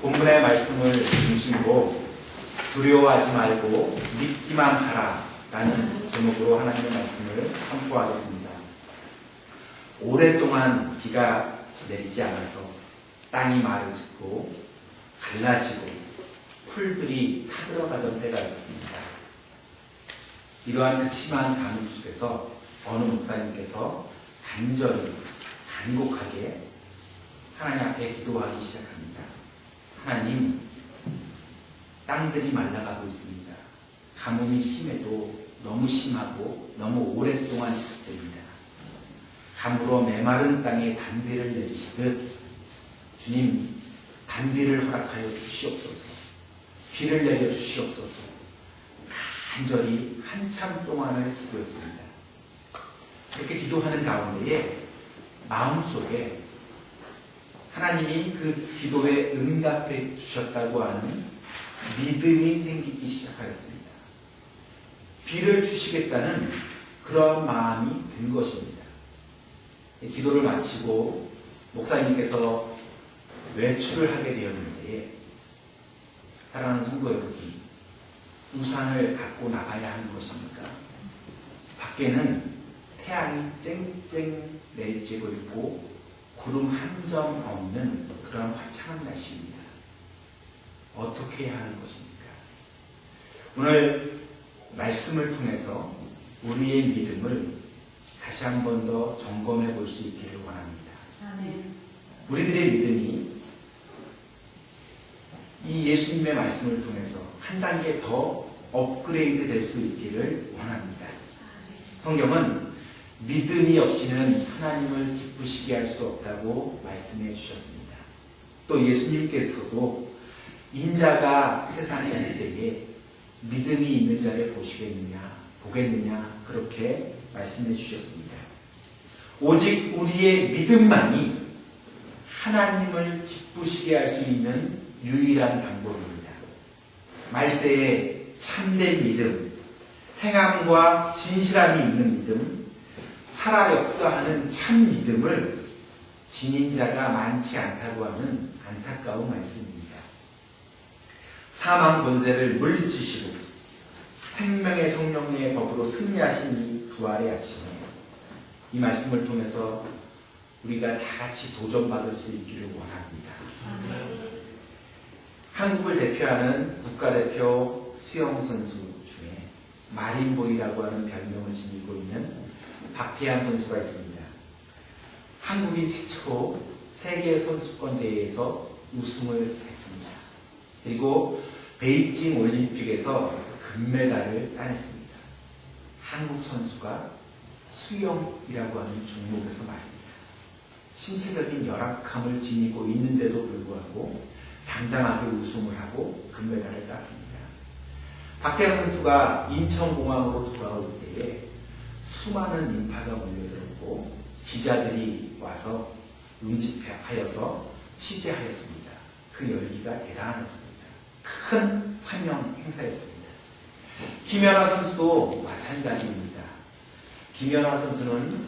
본문의 말씀을 중심으로 두려워하지 말고 믿기만 하라 라는 제목으로 하나님의 말씀을 선포하겠습니다. 오랫동안 비가 내리지 않아서 땅이 마르고 갈라지고 풀들이 타들어가던 때가 있었습니다. 이러한 극심한 가뭄 속에서 어느 목사님께서 간절히 간곡하게 하나님 앞에 기도하기 시작합니다. 하나님, 땅들이 말라가고 있습니다. 가뭄이 심해도 너무 심하고 너무 오랫동안 지속됩니다. 가물어 메마른 땅에 단비를 내리시듯 주님, 단비를 허락하여 주시옵소서. 비를 내려 주시옵소서. 간절히 한참 동안을 기도했습니다. 그렇게 기도하는 가운데에 마음속에 하나님이 그 기도에 응답해 주셨다고 하는 믿음이 생기기 시작하였습니다. 비를 주시겠다는 그런 마음이 든 것입니다. 기도를 마치고 목사님께서 외출을 하게 되었는데, 사랑하는 성도 여러분, 우산을 갖고 나가야 하는 것입니까? 밖에는 태양이 쨍쨍 내리쬐고 있고 구름 한 점 없는 그런 화창한 날씨입니다. 어떻게 해야 하는 것입니까? 오늘 말씀을 통해서 우리의 믿음을 다시 한 번 더 점검해 볼 수 있기를 원합니다. 아멘. 우리들의 믿음이 이 예수님의 말씀을 통해서 한 단계 더 업그레이드 될 수 있기를 원합니다. 성경은 믿음이 없이는 하나님을 기쁘시게 할 수 없다고 말씀해 주셨습니다. 또 예수님께서도 인자가 세상에 올 때에 믿음이 있는 자를 보겠느냐 그렇게 말씀해 주셨습니다. 오직 우리의 믿음만이 하나님을 기쁘시게 할 수 있는 유일한 방법입니다. 말세에 참된 믿음, 행함과 진실함이 있는 믿음, 살아 역사하는 참 믿음을 지닌 자가 많지 않다고 하는 안타까운 말씀입니다. 사망 권세를 물리치시고 생명의 성령의 법으로 승리하신 이 부활의 아침에 이 말씀을 통해서 우리가 다 같이 도전받을 수 있기를 원합니다. 한국을 대표하는 국가대표 수영선수 중에 마린보이라고 하는 별명을 지니고 있는 박태환 선수가 있습니다. 한국이 최초 세계 선수권 대회에서 우승을 했습니다. 그리고 베이징 올림픽에서 금메달을 따냈습니다. 한국 선수가 수영이라고 하는 종목에서 말입니다. 신체적인 열악함을 지니고 있는데도 불구하고 당당하게 우승을 하고 금메달을 땄습니다. 박태환 선수가 인천공항으로 돌아올 때에 수많은 인파가 몰려들었고 기자들이 와서 응집하여서 취재하였습니다. 그 열기가 대단했습니다. 큰 환영 행사였습니다. 김연아 선수도 마찬가지입니다. 김연아 선수는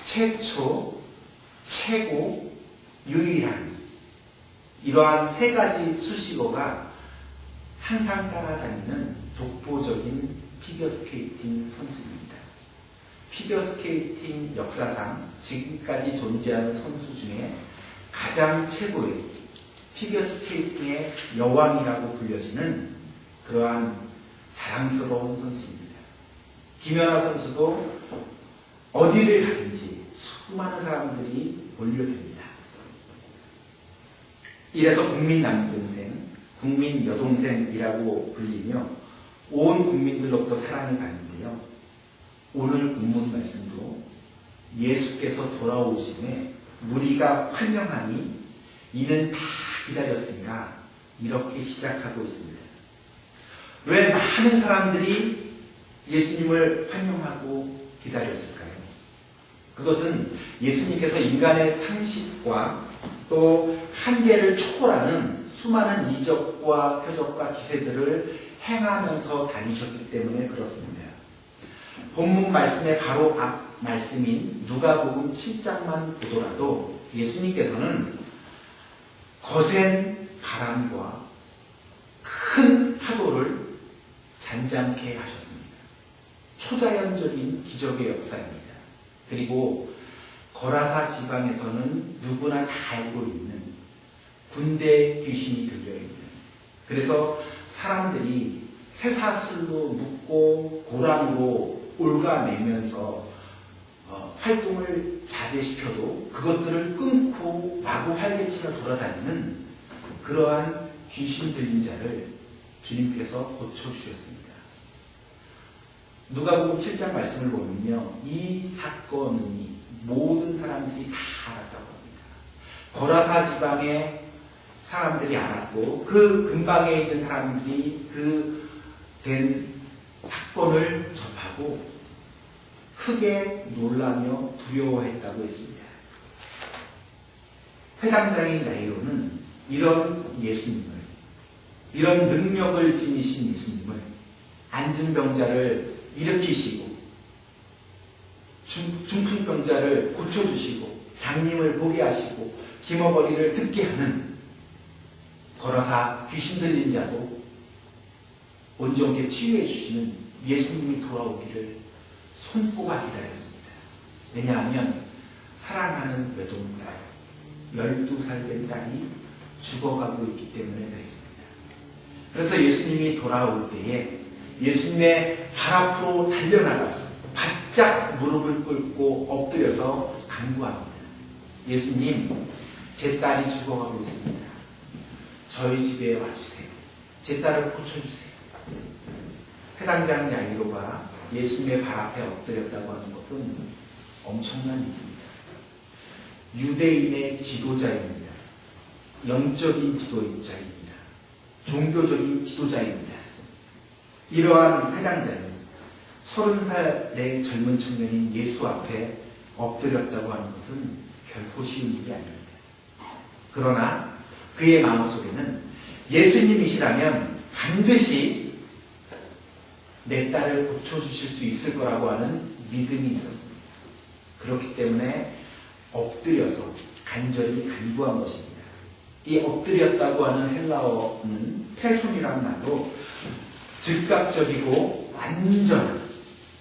최초, 최고, 유일한 이러한 세 가지 수식어가 항상 따라다니는 독보적인 피겨스케이팅 선수입니다. 피겨스케이팅 역사상 지금까지 존재하는 선수 중에 가장 최고의 피겨스케이팅의 여왕이라고 불려지는 그러한 자랑스러운 선수입니다. 김연아 선수도 어디를 가든지 수많은 사람들이 몰려듭니다. 이래서 국민 남동생, 국민 여동생이라고 불리며 온 국민들로부터 사랑을 받는데요. 오늘 본문 말씀도 예수께서 돌아오심에 무리가 환영하니 이는 다 기다렸으니까 이렇게 시작하고 있습니다. 왜 많은 사람들이 예수님을 환영하고 기다렸을까요? 그것은 예수님께서 인간의 상식과 또 한계를 초월하는 수많은 이적과 표적과 기세들을 행하면서 다니셨기 때문에 그렇습니다. 본문 말씀의 바로 앞 말씀인 누가복음 7장만 보더라도 예수님께서는 거센 바람과 큰 파도를 잔잔케 하셨습니다. 초자연적인 기적의 역사입니다. 그리고 거라사 지방에서는 누구나 다 알고 있는 군대 귀신이 들려있는, 그래서 사람들이 쇠사슬로 묶고 고랑으로 올가매면서 활동을 자제시켜도 그것들을 끊고 마구 활개치며 돌아다니는 그러한 귀신 들린 자를 주님께서 고쳐주셨습니다. 누가복음 7장 말씀을 보면요, 이 사건이 모든 사람들이 다 알았다고 합니다. 거라사 지방의 사람들이 알았고 그 근방에 있는 사람들이 그 된 사건을 접하고 크게 놀라며 두려워했다고 했습니다. 회당장인 야이로는 이런 예수님을, 이런 능력을 지니신 예수님을 앉은 병자를 일으키시고 중풍병자를 고쳐주시고 장님을 보게 하시고 기머거리를 듣게 하는 거라사 귀신 들린 자도 온전케 치유해 주시는 예수님이 돌아오기를 손꼽아 기다렸습니다. 왜냐하면 사랑하는 외동딸 12살 된 딸이 죽어가고 있기 때문에 그랬습니다. 그래서 예수님이 돌아올 때에 예수님의 발 앞으로 달려나가서 바짝 무릎을 꿇고 엎드려서 간구합니다. 예수님, 제 딸이 죽어가고 있습니다. 저희 집에 와주세요. 제 딸을 고쳐주세요. 회당장 야이로가 예수님의 발 앞에 엎드렸다고 하는 것은 엄청난 일입니다. 유대인의 지도자입니다. 영적인 지도자입니다. 종교적인 지도자입니다. 이러한 회당자는 30살의 젊은 청년인 예수 앞에 엎드렸다고 하는 것은 결코 쉬운 일이 아닙니다. 그러나 그의 마음속에는 예수님이시라면 반드시 내 딸을 고쳐주실 수 있을 거라고 하는 믿음이 있었습니다. 그렇기 때문에 엎드려서 간절히 간구한 것입니다. 이 엎드렸다고 하는 헬라어는 페손이라는 말로 즉각적이고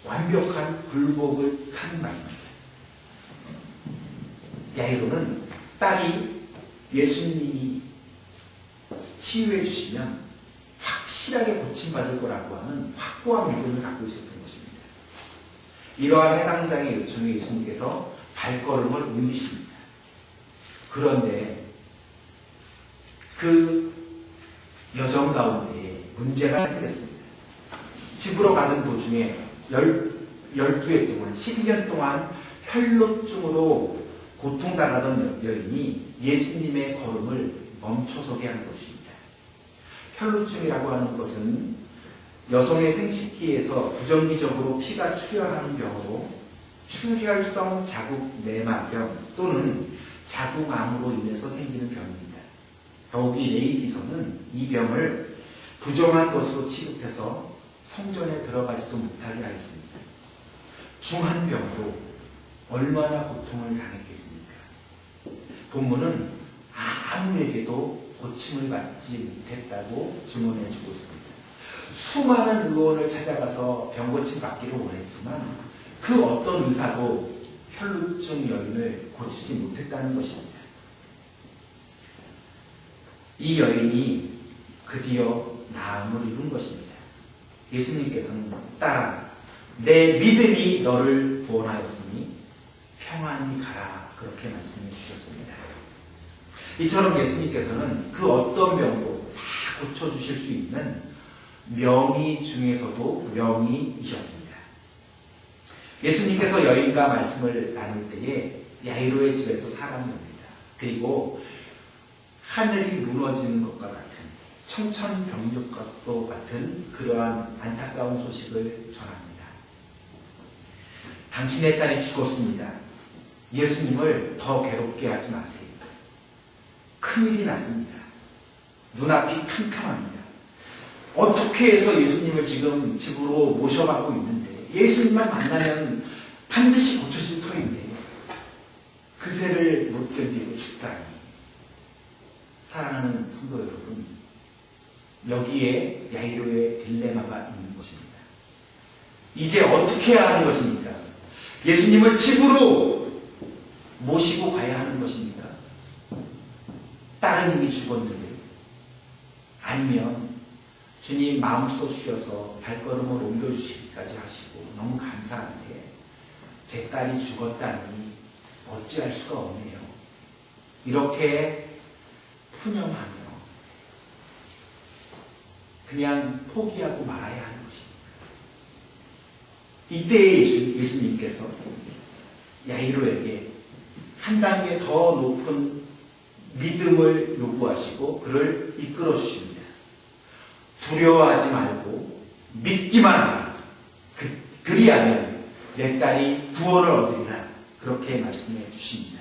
완벽한 굴복을 하는 말입니다. 야이로는 딸이 예수님이 치유해 주시면 확실하게 고침받을 거라고 하는 확고한 믿음을 갖고 있었던 것입니다. 이러한 해당장의 요청에 예수님께서 발걸음을 옮기십니다. 그런데 그 여정 가운데 문제가 생겼습니다. 집으로 가는 도중에 12해 동안, 12년 동안 혈루증으로 고통당하던 여인이 예수님의 걸음을 멈춰서게 한 것입니다. 혈루증이라고 하는 것은 여성의 생식기에서 부정기적으로 피가 출혈하는 병으로 출혈성 자국 내막염 또는 자궁암으로 인해서 생기는 병입니다. 더욱이 레이기서는 이 병을 부정한 것으로 취급해서 성전에 들어가지도 못하게 하였습니다. 중한 병으로 얼마나 고통을 당했겠습니까? 본문은 아무에게도 고침을 받지 못했다고 증언해 주고 있습니다. 수많은 의원을 찾아가서 병고침 받기를 원했지만 그 어떤 의사도 혈루증 여인을 고치지 못했다는 것입니다. 이 여인이 드디어 나음을 이룬 것입니다. 예수님께서는 딸아, 내 믿음이 너를 구원하였으니 평안히 가라, 그렇게 말씀해 주셨습니다. 이처럼 예수님께서는 그 어떤 병도 다 고쳐주실 수 있는 명의 중에서도 명의이셨습니다. 예수님께서 여인과 말씀을 나눌 때에 야이로의 집에서 사람이 옵니다. 그리고 하늘이 무너지는 것과 같은, 청천벽력과 같은 그러한 안타까운 소식을 전합니다. 당신의 딸이 죽었습니다. 예수님을 더 괴롭게 하지 마세요. 큰일이 났습니다. 눈앞이 캄캄합니다. 어떻게 해서 예수님을 지금 집으로 모셔가고 있는데 예수님만 만나면 반드시 고쳐질 터인데 그새를 못 견디고 죽다니. 사랑하는 성도 여러분, 여기에 야이로의 딜레마가 있는 것입니다. 이제 어떻게 해야 하는 것입니까? 예수님을 집으로 모시고 가야 하는 것입니까? 따님이 죽었는데, 아니면 주님 마음 써주셔서 발걸음을 옮겨주시기까지 하시고 너무 감사한데 제 딸이 죽었다니 어찌할 수가 없네요. 이렇게 푸념하며 그냥 포기하고 말아야 하는 것입니다. 이때에 예수님께서 야이로에게 한 단계 더 높은 믿음을 요구하시고 그를 이끌어 주십니다. 두려워하지 말고 믿기만 하라. 그리하면 내 딸이 구원을 얻으리라. 그렇게 말씀해 주십니다.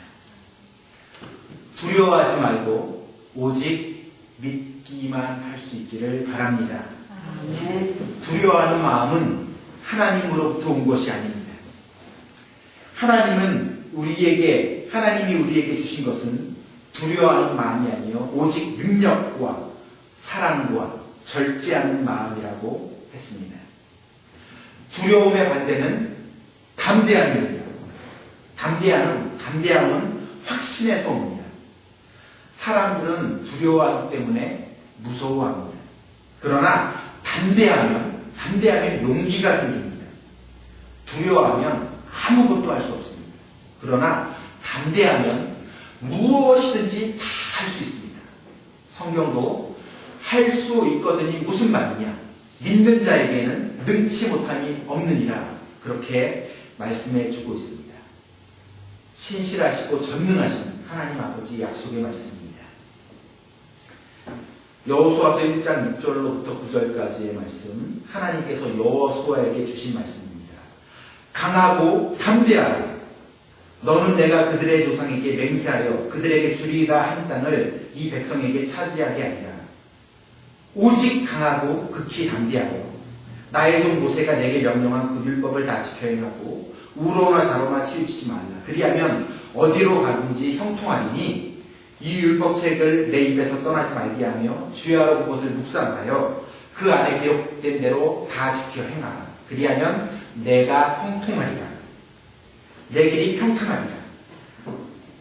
두려워하지 말고 오직 믿기만 할 수 있기를 바랍니다. 두려워하는 마음은 하나님으로부터 온 것이 아닙니다. 하나님이 우리에게 주신 것은 두려워하는 마음이 아니요 오직 능력과 사랑과 절제하는 마음이라고 했습니다. 두려움의 반대는 담대함입니다. 담대함은 확신에서 옵니다. 사람들은 두려워하기 때문에 무서워합니다. 그러나 담대하면 용기가 생깁니다. 두려워하면 아무것도 할 수 없습니다. 그러나 담대하면 무엇이든지 다 할 수 있습니다. 성경도 할 수 있거든이 무슨 말이냐? 믿는 자에게는 능치 못함이 없느니라. 그렇게 말씀해 주고 있습니다. 신실하시고 전능하신 하나님 아버지 약속의 말씀입니다. 여호수아서 1장 6절로부터 9절까지의 말씀, 하나님께서 여호수아에게 주신 말씀입니다. 강하고 담대하라. 너는 내가 그들의 조상에게 맹세하여 그들에게 주리라 한 땅을 이 백성에게 차지하게 하리라. 오직 강하고 극히 담대하여 나의 종 모세가 내게 명령한 그 율법을 다 지켜 행하고 우로나 좌로나 치우치지 말라. 그리하면 어디로 가든지 형통하리니 이 율법책을 내 입에서 떠나지 말게 하며 주야로 그것을 묵상하여 그 안에 기록된 대로 다 지켜 행하라. 그리하면 내가 형통하리라. 내 길이 평탄하리라.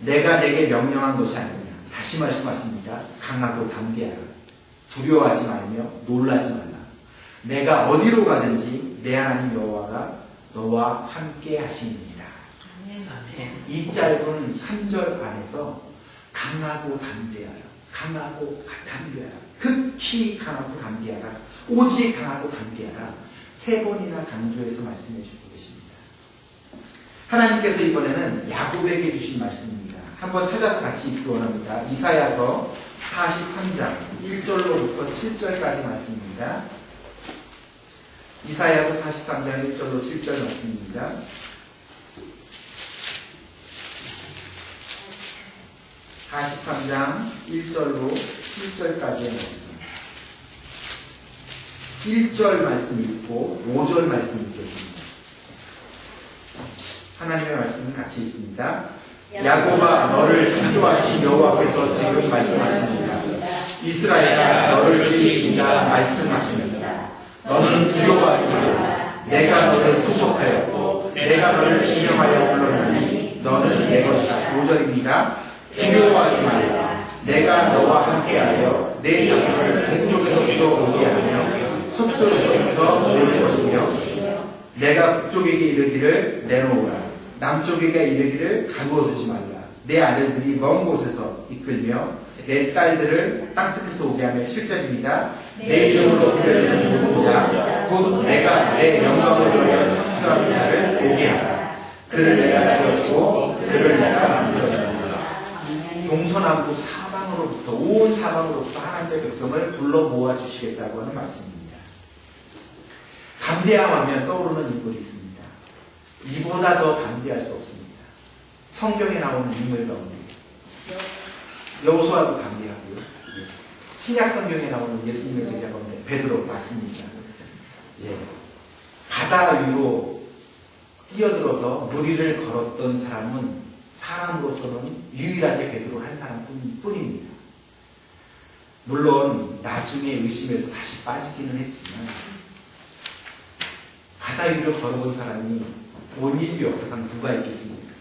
내가 내게 명령한 것이 아니냐. 다시 말씀하십니다. 강하고 담대하라. 두려워하지 말며 놀라지 말라. 내가 어디로 가든지 내 하나님 여호와가 너와 함께 하시니라. 이 짧은 3절 안에서 강하고 담대하라. 극히 강하고 담대하라. 오직 강하고 담대하라. 3번이나 강조해서 말씀해 주고 계십니다. 하나님께서 이번에는 야곱에게 주신 말씀입니다. 한번 찾아서 같이 읽기 원합니다. 이사야서 43장 1절로부터 7절까지 말씀입니다. 이사야서 43장 1절로 7절 말씀입니다. (43장) 1절로 7절까지의 말씀. 1절 말씀 읽고 5절 말씀 읽겠습니다. 하나님의 말씀은 같이 있습니다. 야곱아, 너를 창조하신 여호와께서 지금 말씀하십니다. 이스라엘아, 너를 지으신다 말씀하십니다. 너는 두려워하지 말라. 내가 너를 구속하였고 내가 너를 지명하여 불렀나니 너는 내 것이다. 5절입니다. 두려워하지 말라. 내가 너와 함께하여 내 자손을 동쪽에서부터 오게 하며 서쪽에서부터 올 것이며 내가 북쪽에게 이르기를 내놓으라. 남쪽에게 이르기를 가두어두지 말라. 내 아들들이 먼 곳에서 이끌며 내 딸들을 땅끝에서 오게 하며 7절입니다. 내 이름으로 불려지는 모든 자 곧 내가 내 명령을 위하여 창조한 자를 오게 하라. 그를 내가 지었고 그를 내가 만들었다. 동서남북 사방으로부터 온 사방으로부터 하나님의 백성을 불러 모아 주시겠다고 하는 말씀입니다. 담대함하면 떠오르는 인물이 있습니다. 이보다 더 담대할 수 없습니다. 성경에 나오는 인물 가운데 여호수아도 담대하고요. 신약 성경에 나오는 예수님의 제자 가운데 베드로 맞습니다. 예. 바다 위로 뛰어들어서 무리를 걸었던 사람은 사람으로서는 유일하게 베드로 한 사람뿐입니다. 물론 나중에 의심해서 다시 빠지기는 했지만 바다 위를 걸어본 사람이 온 인류 역사상 누가 있겠습니까?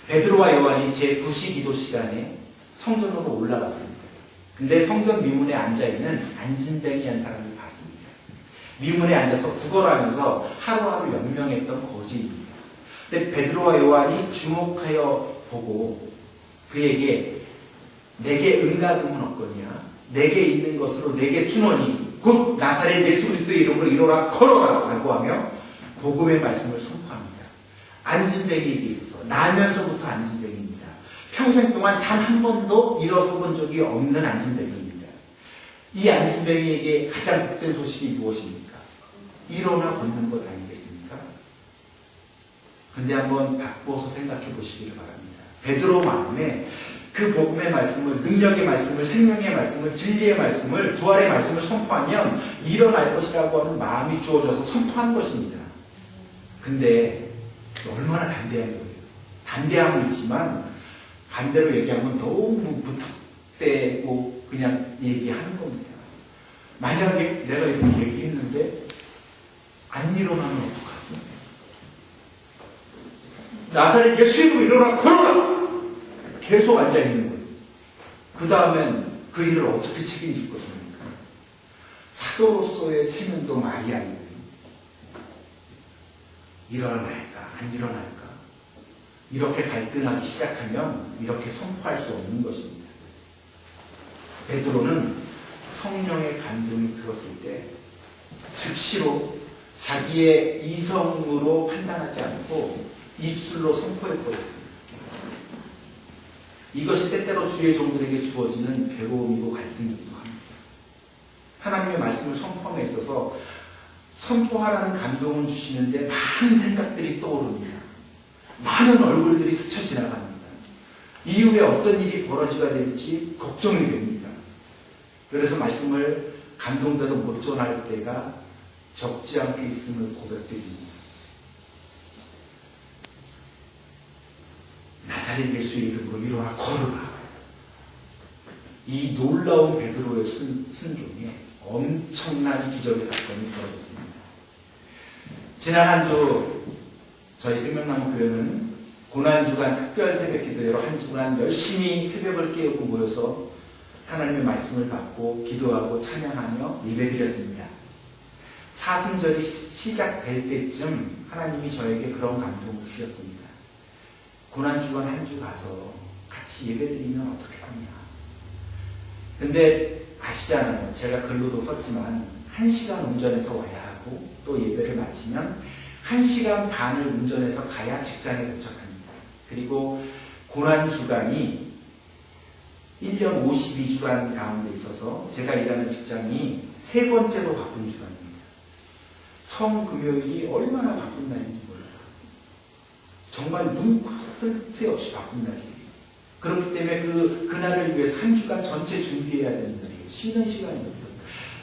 베드로와 요한이 제9시 기도 시간에 성전으로 올라갔습니다. 근데 성전 미문에 앉아있는 안진뱅이 한 사람을 봤습니다. 미문에 앉아서 구걸하면서 하루하루 연명했던 거지입니다. 근데 베드로와 요한이 주목하여 보고 그에게 내게 은가금은 없거니와 내게 있는 것으로 내게 주노니 곧 나사렛 예수 그리스도의 이름으로 일어나 걸어라 라고 하며 복음의 말씀을 선포합니다. 안진뱅이에게 있어서 나면서부터 안진뱅이입니다. 평생 동안 단 한 번도 일어서 본 적이 없는 안진뱅이입니다. 이 안진뱅이에게 가장 복된 소식이 무엇입니까? 일어나 걷는 것 아니겠습니까? 근데 한번 바꿔서 생각해 보시기를 바랍니다. 베드로 마음에 그 복음의 말씀을, 능력의 말씀을, 생명의 말씀을, 진리의 말씀을, 부활의 말씀을 선포하면 일어날 것이라고 하는 마음이 주어져서 선포한 것입니다. 근데 얼마나 담대한 거예요. 담대함은 있지만 반대로 얘기하면 너무 무턱대고 그냥 얘기하는 겁니다. 만약에 내가 이렇게 얘기했는데 안 일어나면 어떡하지? 나사렛 예수의 이름으로 일어나 걸어라! 계속 앉아있는 거예요. 그 다음엔 그 일을 어떻게 책임질 것입니까? 사도로서의 체면도 말이 아니고요. 일어날까 안 일어날까 이렇게 갈등하기 시작하면 이렇게 선포할 수 없는 것입니다. 베드로는 성령의 감동이 들었을 때 즉시로 자기의 이성으로 판단하지 않고 입술로 선포해버렸습니다. 이것이 때때로 주의 종들에게 주어지는 괴로움이고 갈등이기도 합니다. 하나님의 말씀을 선포함에 있어서 선포하라는 감동을 주시는데 많은 생각들이 떠오릅니다. 많은 얼굴들이 스쳐 지나갑니다. 이후에 어떤 일이 벌어지게 될지 걱정이 됩니다. 그래서 말씀을 감동대로 못 전할 때가 적지 않게 있음을 고백드립니다. 나사렛 예수의 이름으로 일어나 걸어라. 이 놀라운 베드로의 순종에 엄청난 기적의 사건이 벌어졌습니다. 지난 한 주 저희 생명나무 교회는 고난주간 특별 새벽 기도회로 한 주간 열심히 새벽을 깨우고 모여서 하나님의 말씀을 받고 기도하고 찬양하며 예배드렸습니다. 사순절이 시작될 때쯤 하나님이 저에게 그런 감동을 주셨습니다. 고난주간 한 주 가서 같이 예배드리면 어떻게 하냐. 근데 아시잖아요. 제가 글로도 썼지만 1시간 운전해서 와야 하고 또 예배를 마치면 1시간 반을 운전해서 가야 직장에 도착합니다. 그리고 고난주간이 1년 52주간 가운데 있어서 제가 일하는 직장이 세 번째로 바쁜 주간입니다. 성금요일이 얼마나 바쁜 날인지 몰라요. 정말 눈코 뜰 새 없이 바쁜 날이에요. 그렇기 때문에 그날을 위해서 한 주간 전체 준비해야 되는 날이에요. 쉬는 시간이 없어요.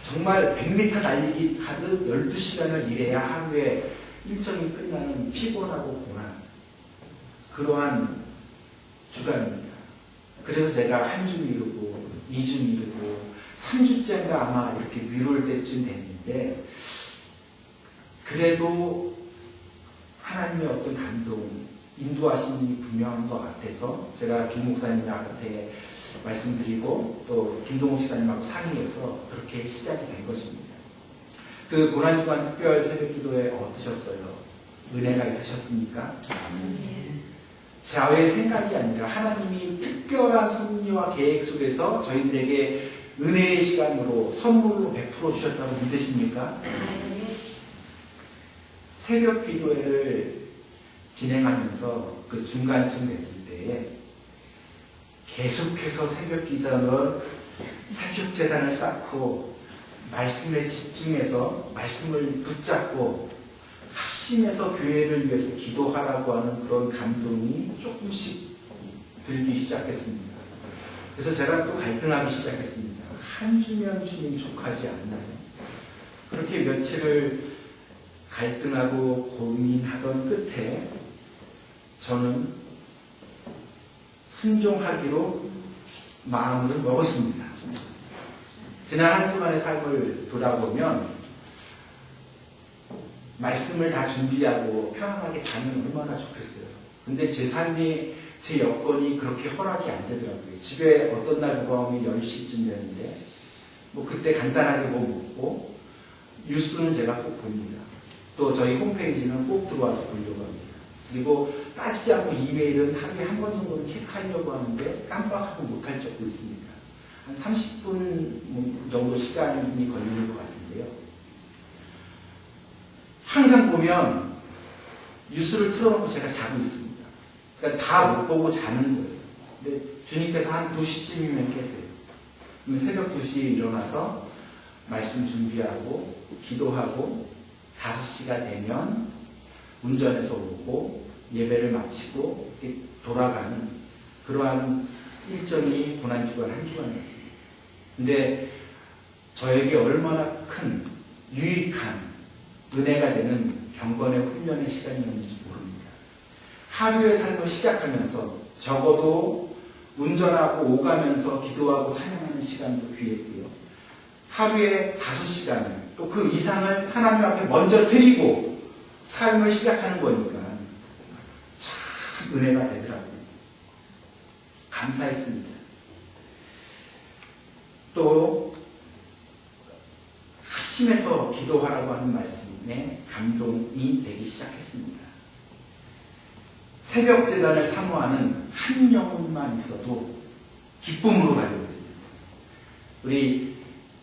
정말 100m 달리기 하듯 12시간을 일해야 하루에 일정이 끝나는 피곤하고 고난 그러한 주간입니다. 그래서 제가 한 주 미루고 2주 미루고 3주째인가 아마 이렇게 미룰 때쯤 됐는데 그래도 하나님의 어떤 감동 인도하심이 분명한 것 같아서 제가 김 목사님한테 말씀드리고 또 김동욱 시사님하고 상의해서 그렇게 시작이 된 것입니다. 그 고난주간 특별 새벽기도회 어떠셨어요? 은혜가 있으셨습니까? 저의 생각이 아니라 하나님이 특별한 섭리와 계획 속에서 저희들에게 은혜의 시간으로 선물로 베풀어 주셨다고 믿으십니까? 새벽 기도회를 진행하면서 그 중간쯤 됐을 때에 계속해서 새벽 기도는 새벽 재단을 쌓고 말씀에 집중해서 말씀을 붙잡고 합심해서 교회를 위해서 기도하라고 하는 그런 감동이 조금씩 들기 시작했습니다. 그래서 제가 또 갈등하기 시작했습니다. 한 주면 주님 족하지 않나요? 그렇게 며칠을 갈등하고 고민하던 끝에 저는 순종하기로 마음을 먹었습니다. 지난 한 주간의 삶을 돌아보면 말씀을 다 준비하고 편안하게 자면 얼마나 좋겠어요. 근데 제 삶이, 제 여건이 그렇게 허락이 안 되더라고요. 집에 어떤 날 누가 오면 10시쯤 되는데 뭐 그때 간단하게 뭐 먹고 뉴스는 제가 꼭 봅니다. 또 저희 홈페이지는 꼭 들어와서 보려고 합니다. 그리고 빠지지 않고 이메일은 하루에 한 번 정도는 체크하려고 하는데 깜빡하고 못할 적도 있습니다. 한 30분 정도 시간이 걸리는 것 같은데요. 항상 보면 뉴스를 틀어놓고 제가 자고 있습니다. 그러니까 다 못 보고 자는 거예요. 근데 주님께서 한 2시쯤이면 깨세요. 그럼 새벽 2시에 일어나서 말씀 준비하고 기도하고 5시가 되면 운전해서 오고 예배를 마치고 돌아가는 그러한 일정이 고난주간 한 주간이었습니다. 근데 저에게 얼마나 큰 유익한 은혜가 되는 경건의 훈련의 시간이었는지 모릅니다. 하루의 삶을 시작하면서 적어도 운전하고 오가면서 기도하고 찬양하는 시간도 귀했고요. 하루에 5시간을 또 그 이상을 하나님 앞에 먼저 드리고 삶을 시작하는 거니까 참 은혜가 되더라고요. 감사했습니다. 또 합심해서 기도하라고 하는 말씀에 감동이 되기 시작했습니다. 새벽 제단을 사모하는 한 영혼만 있어도 기쁨으로 달려오겠습니다. 우리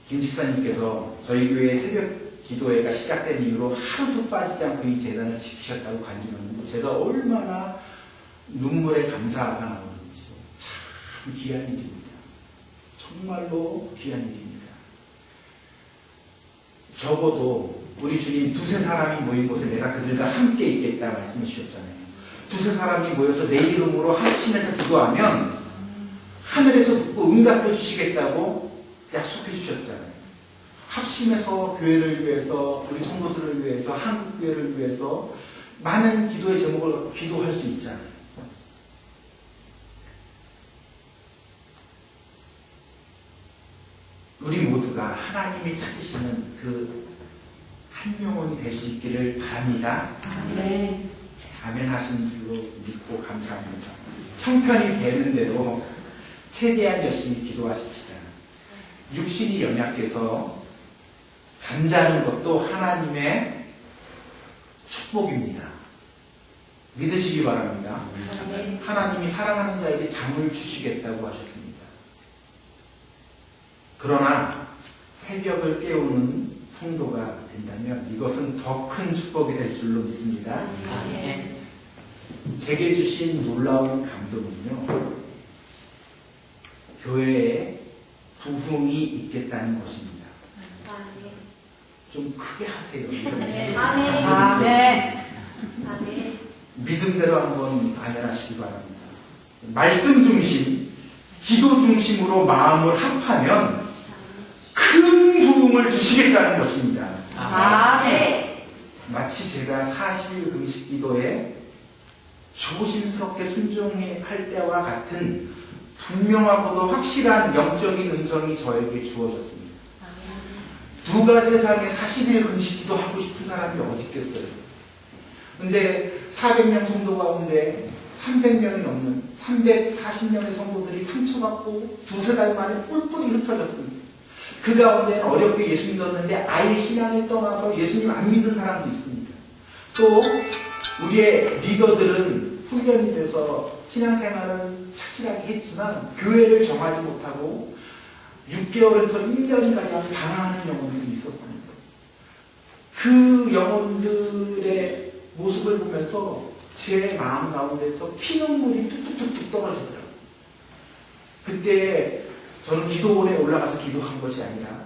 김 집사님께서 저희 교회 새벽 기도회가 시작된 이후로 하루도 빠지지 않고 이 재단을 지키셨다고 간증하는데 제가 얼마나 눈물에 감사가 나오는지요. 참 귀한 일입니다. 정말로 귀한 일입니다. 적어도 우리 주님 2-3사람이 모인 곳에 내가 그들과 함께 있겠다 말씀해 주셨잖아요. 2-3사람이 모여서 내 이름으로 합심해서 기도하면 하늘에서 듣고 응답해 주시겠다고 약속해 주셨잖아요. 합심해서 교회를 위해서, 우리 성도들을 위해서, 한국 교회를 위해서 많은 기도의 제목을 기도할 수 있잖아요. 우리 모두가 하나님이 찾으시는 그 한 영혼이 될 수 있기를 바랍니다. 네. 아멘 하신 줄로 믿고 감사합니다. 형편이 되는 대로 최대한 열심히 기도하십시다. 육신이 연약해서 잠자는 것도 하나님의 축복입니다. 믿으시기 바랍니다. 하나님이 사랑하는 자에게 잠을 주시겠다고 하셨습니다. 그러나 새벽을 깨우는 성도가 된다면 이것은 더 큰 축복이 될 줄로 믿습니다. 제게 주신 놀라운 감동은요, 교회에 부흥이 있겠다는 것입니다. 좀 크게 하세요. 아멘. 믿음대로 한번 아멘하시기 바랍니다. 말씀 중심, 기도 중심으로 마음을 합하면 큰 부흥을 주시겠다는 것입니다. 아멘. 마치 제가 40일 금식 기도에 조심스럽게 순종할 때와 같은 분명하고도 확실한 영적인 음성이 저에게 주어졌습니다. 누가 세상에 40일 금식 기도 하고 싶은 사람이 어디 있겠어요? 근데 400명 성도 가운데 300명이 넘는 340명의 성도들이 상처받고 2-3달 만에 뿔뿔이 흩어졌습니다. 그 가운데 어렵게 예수 믿었는데 아예 신앙을 떠나서 예수님 안 믿은 사람도 있습니다. 또 우리의 리더들은 훈련이 돼서 신앙생활은 착실하게 했지만 교회를 정하지 못하고 6개월에서 1년가량 방황하는 영혼들이 있었습니다. 그 영혼들의 모습을 보면서 제 마음 가운데서 피눈물이 뚝뚝뚝뚝 떨어지더라고요. 그때 저는 기도원에 올라가서 기도한 것이 아니라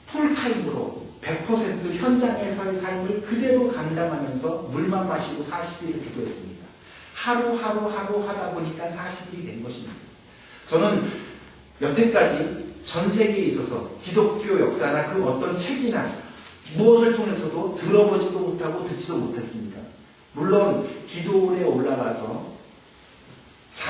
풀타임으로 100% 현장에서의 삶을 그대로 감당하면서 물만 마시고 40일을 기도했습니다. 하루 하다 보니까 40일이 된 것입니다. 저는 여태까지 전 세계에 있어서 기독교 역사나 그 어떤 책이나 무엇을 통해서도 들어보지도 못하고 듣지도 못했습니다. 물론 기도원에 올라가서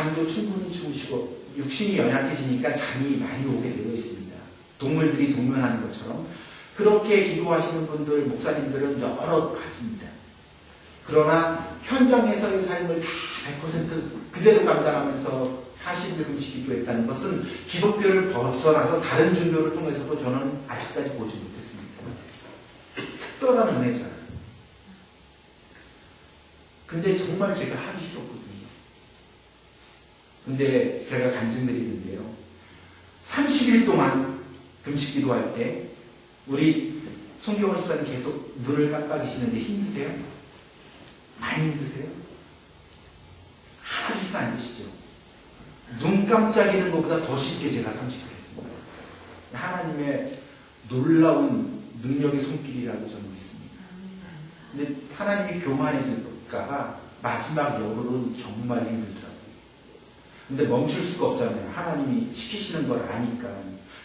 잠도 충분히 주무시고 육신이 연약해지니까 잠이 많이 오게 되어 있습니다. 동물들이 동면하는 것처럼 그렇게 기도하시는 분들, 목사님들은 여러 봤습니다. 그러나 현장에서의 삶을 다 100% 그대로 감당하면서 40일 금식 기도했다는 것은 기독교를 벗어나서 다른 종교를 통해서도 저는 아직까지 보지 못했습니다. 특별한 은혜잖아요. 근데 정말 제가 하기 싫었거든요. 근데 제가 간증드리는데요. 30일 동안 금식 기도할 때 우리 송경원 집사님 계속 눈을 깜빡이시는데 힘드세요? 많이 힘드세요? 하나도 안 드시죠? 눈 깜짝이는 것보다 더 쉽게 제가 상식을 했습니다. 하나님의 놀라운 능력의 손길이라고 저는 믿습니다. 근데 하나님이 교만해질까봐 마지막 여울은 정말 힘들더라고요. 근데 멈출 수가 없잖아요. 하나님이 시키시는 걸 아니까.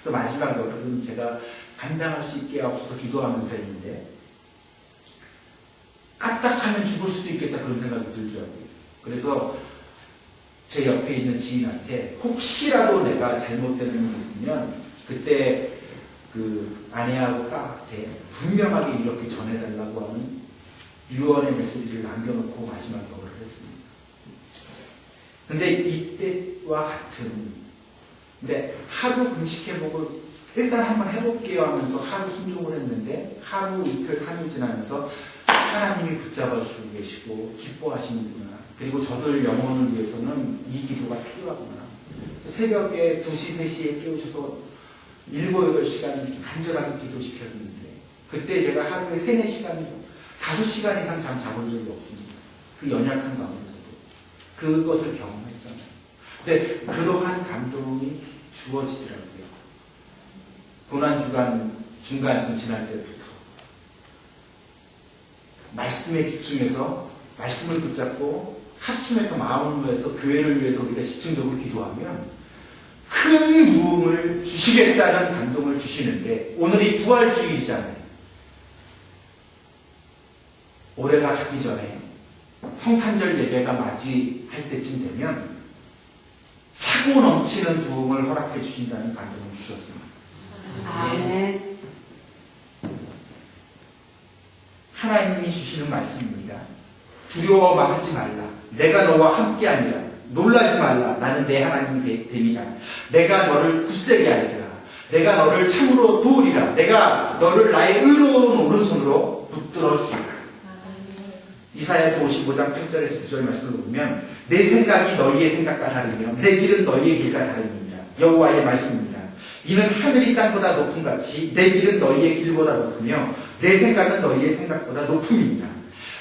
그래서 마지막 여울은 제가 감당할 수 있게 없어서 기도하면서 했는데 까딱하면 죽을 수도 있겠다 그런 생각이 들더라고요. 그래서 제 옆에 있는 지인한테 혹시라도 내가 잘못되는 일이 있으면 그때 그 아내하고 딸한테 분명하게 이렇게 전해달라고 하는 유언의 메시지를 남겨놓고 마지막 여울을 했습니다. 근데 이때와 같은 근데 하루 금식해보고 일단 한번 해볼게요 하면서 하루 순종을 했는데 하루 이틀 3일 지나면서 하나님이 붙잡아 주시고 계시고 기뻐하시는구나. 그리고 저들 영혼을 위해서는 이 기도가 필요하구나. 새벽에 2시, 3시에 깨우셔서 7, 8시간 간절하게 기도시켰는데 그때 제가 하루에 3, 4시간, 5시간 이상 잠 자본 적이 없습니다. 그 연약한 가운데서도 그것을 경험했잖아요. 근데 그러한 감동이 주어지더라고요. 고난주간 중간쯤 지날 때부터 말씀에 집중해서 말씀을 붙잡고 합심해서 마음을 모여서 교회를 위해서 우리가 집중적으로 기도하면 큰 부흥을 주시겠다는 감동을 주시는데 오늘이 부활주의잖아요. 올해가 하기 전에 성탄절 예배가 맞이할 때쯤 되면 차고 넘치는 부흥을 허락해 주신다는 감동을 주셨습니다. 아멘. 하나님이 주시는 말씀입니다. 두려워하지 말라. 내가 너와 함께하니라. 놀라지 말라. 나는 내 하나님이 됨이라. 내가 너를 굳세게 하리라. 내가 너를 참으로 도우리라. 내가 너를 나의 의로운 오른손으로 붙들어 주리라. 이사야서 55장 8절에서 9절 말씀을 보면 내 생각이 너희의 생각과 다르며 내 길은 너희의 길과 다릅니다. 여호와의 말씀입니다. 이는 하늘이 땅보다 높음 같이 내 길은 너희의 길보다 높으며 내 생각은 너희의 생각보다 높음입니다.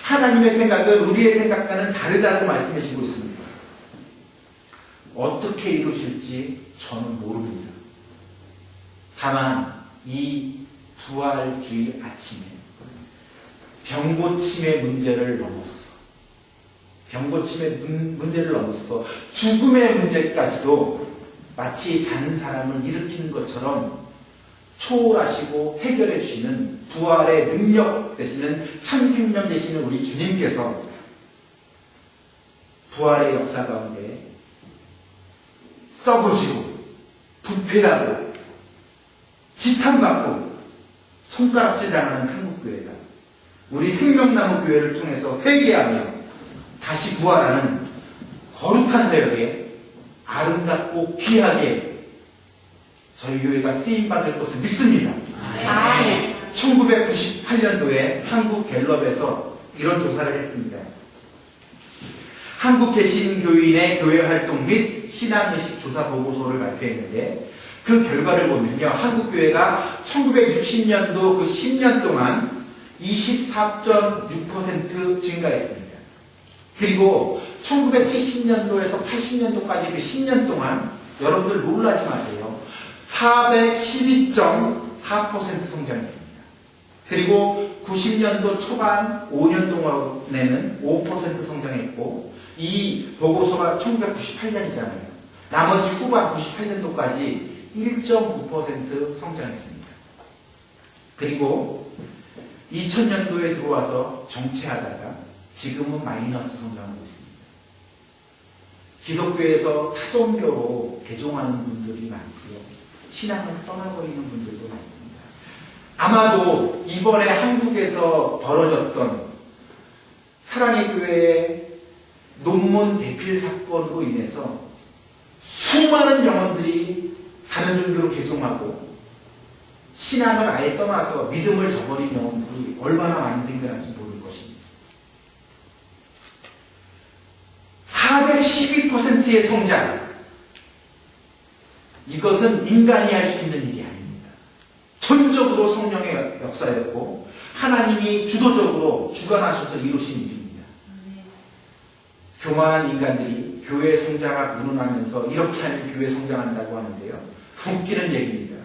하나님의 생각은 우리의 생각과는 다르다고 말씀해 주고 있습니다. 어떻게 이루실지 저는 모릅니다. 다만 이 부활주의 아침에 병고침의 문제를 넘어서서 죽음의 문제까지도 마치 자는 사람을 일으키는 것처럼 초월하시고 해결해 주시는 부활의 능력 되시는 참 생명 되시는 우리 주님께서 부활의 역사 가운데 썩어지고 부패하고 지탄받고 손가락질 당하는 한국교회가 우리 생명나무 교회를 통해서 회개하며 다시 부활하는 거룩한 사역에 아름답고 귀하게 저희 교회가 쓰임받을 것을 믿습니다. 아멘. 1998년도에 한국 갤럽에서 이런 조사를 했습니다. 한국 개신교인의 교회 활동 및 신앙의식 조사 보고서를 발표했는데 그 결과를 보면요. 한국 교회가 1960년도 그 10년 동안 24.6% 증가했습니다. 그리고 1970년도에서 80년도까지 그 10년 동안 여러분들 놀라지 마세요. 412.4% 성장했습니다. 그리고 90년도 초반 5년 동안에는 5% 성장했고 이 보고서가 1998년이잖아요. 나머지 후반 98년도까지 1.9% 성장했습니다. 그리고 2000년도에 들어와서 정체하다가 지금은 마이너스 성장하고 있습니다. 기독교에서 타종교로 개종하는 분들이 많고요. 신앙을 떠나버리는 분들도 많습니다. 아마도 이번에 한국에서 벌어졌던 사랑의 교회의 논문 대필 사건으로 인해서 수많은 영혼들이 다른 종교로 개종하고 신앙을 아예 떠나서 믿음을 저버린 영혼들이 얼마나 많이 생겨날지 모를 것입니다. 412%의 성장, 이것은 인간이 할 수 있는 일이 아닙니다. 전적으로 성령의 역사였고 하나님이 주도적으로 주관하셔서 이루신 일입니다. 교만한 인간들이 교회 성장학 운운하면서 이렇게 하면 교회 성장한다고 하는데요. 웃기는 얘기입니다.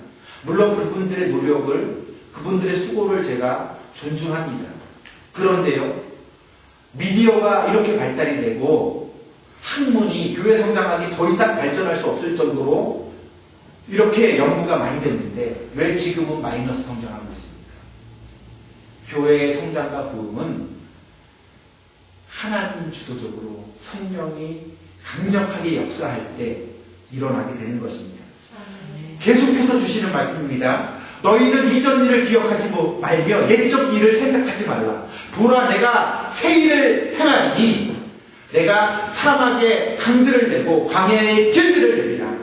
물론 그분들의 노력을, 그분들의 수고를 제가 존중합니다. 그런데요, 미디어가 이렇게 발달이 되고 학문이 교회 성장학이 더 이상 발전할 수 없을 정도로 이렇게 연구가 많이 됐는데 왜 지금은 마이너스 성장하고 있습니까? 교회의 성장과 부흥은 하나님 주도적으로 성령이 강력하게 역사할 때 일어나게 되는 것입니다. 계속해서 주시는 말씀입니다. 너희는 이전 일을 기억하지 말며 옛적 일을 생각하지 말라. 보라, 내가 새 일을 행하니 내가 사막에 강들을 내고 광야에 길들을 내리라.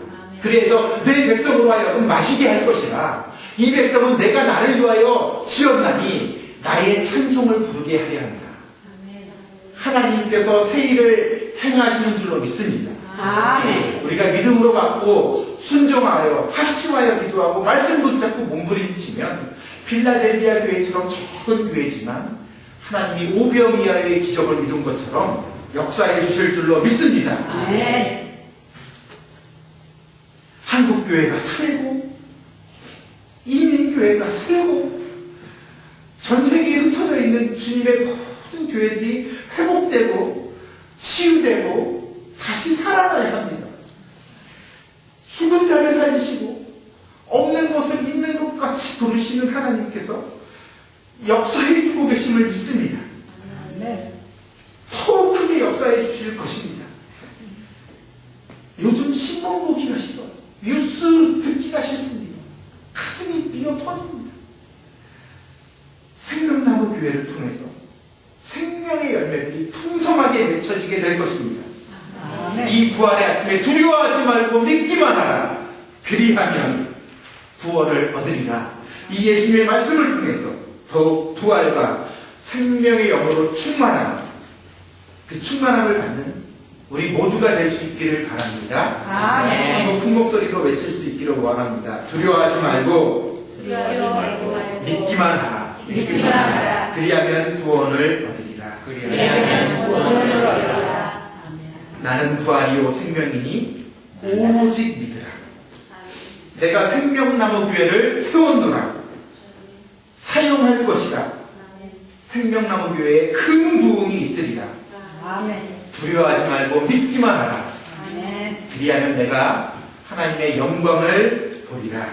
그래서 내 백성으로 하여금 마시게 할 것이라. 이 백성은 내가 나를 위하여 지었나니 나의 찬송을 부르게 하려 한다. 하나님께서 새 일을 행하시는 줄로 믿습니다. 아멘. 우리가 믿음으로 받고 순종하여 합심하여 기도하고 말씀 붙잡고 몸부림치면 필라델비아 교회처럼 적은 교회지만 하나님이 오병이어의 기적을 이룬 것처럼 역사해 주실 줄로 믿습니다. 아멘. 한국교회가 살고 이민교회가 살고 전 세계에 흩어져 있는 주님의 모든 교회들이 회복되고 치유되고 다시 살아나야 합니다. 죽은 자를 살리시고 없는 것을 있는 것 같이 부르시는 하나님께서 역사해 주고 계심을 믿습니다. 더 크게 역사해 주실 것입니다. 요즘 신문 보기가 싫어요. 뉴스 듣기가 싫습니다. 가슴이 미어 터집니다. 생명나무 교회를 통해서 생명의 열매들이 풍성하게 맺혀지게 될 것입니다. 이 부활의 아침에 두려워하지 말고 믿기만 하라. 그리하면 구원을 얻으리라. 이 예수님의 말씀을 통해서 더욱 부활과 생명의 영으로 충만한 그 충만함을 받는 우리 모두가 될 수 있기를 바랍니다. 아멘. 한번 큰 목소리로 외칠 수 있기를 원합니다. 두려워하지 말고 믿기만 하라. 그리하면 구원을 얻으리라. 나는 부활이요 생명이니 오직 믿으라. 내가 생명나무 교회를 세웠노라. 사용할 것이라. 생명나무 교회에 큰 부흥이 있으리라. 두려워하지 말고 믿기만 하라. 그리하면 내가 하나님의 영광을 보리라.